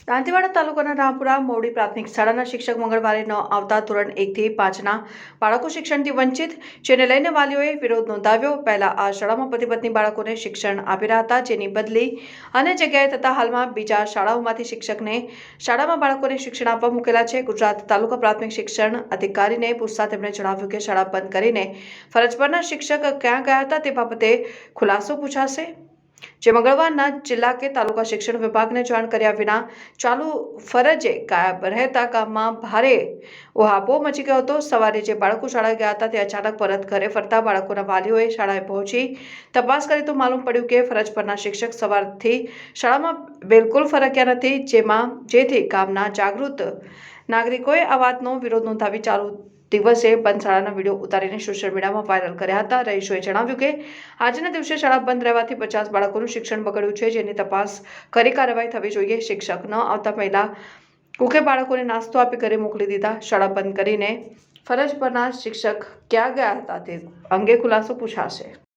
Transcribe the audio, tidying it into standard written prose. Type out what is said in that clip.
દાંતીવાડા તાલુકાના રામપુરા મોવડી પ્રાથમિક શાળાના શિક્ષક મંગળવારે ન આવતા ધોરણ 1 થી 5ના બાળકો શિક્ષણથી વંચિત, જેને લઈને વાલીઓએ વિરોધ નોંધાવ્યો। પહેલા આ શાળામાં પતિ પત્ની બાળકોને શિક્ષણ આપી રહ્યા હતા, જેની બદલી અન્ય જગ્યાએ થતા હાલમાં બીજા શાળાઓમાંથી શિક્ષકને શાળામાં બાળકોને શિક્ષણ આપવા મૂકેલા છે। ગુજરાત તાલુકા પ્રાથમિક શિક્ષણ અધિકારીને પૂછતા તેમણે જણાવ્યું કે શાળા બંધ કરીને ફરજ પરના શિક્ષક ક્યાં ગયા હતા તે બાબતે ખુલાસો પૂછાશે, જે મંગળવારના જિલ્લા કે તાલુકા શિક્ષણ વિભાગને જાણ કર્યા વિના ચાલુ ફરજે ગાયબ રહેતા ગામમાં ભારે ઉહાપો મચી ગયો હતો। સવારે જે બાળકો શાળાએ ગયા હતા તે અચાનક પરત ઘરે ફરતા બાળકોના વાલીઓએ શાળાએ પહોંચી તપાસ કરી તો માલુમ પડ્યું કે ફરજ પરના શિક્ષક સવારથી શાળામાં બિલકુલ ફરક્યા નથી, જેથી ગામના જાગૃત નાગરિકોએ આ વાતનો વિરોધ નોંધાવી ચાલુ દિવસે બંધ શાળાના વિડીયો ઉતારીને સોશિયલ મીડિયામાં વાયરલ કર્યા હતા। રહીશોએ જણાવ્યું કે આજના દિવસે શાળા બંધ રહેવાથી 50 બાળકોનું શિક્ષણ બગડ્યું છે, જેની તપાસ કરી કાર્યવાહી થવી જોઈએ। શિક્ષક ન આવતા પહેલા કુકે બાળકોને નાસ્તો આપી ઘરે મોકલી દીધા। શાળા બંધ કરીને ફરજ પરના શિક્ષક ક્યાં ગયા હતા તે અંગે ખુલાસો પૂછાશે।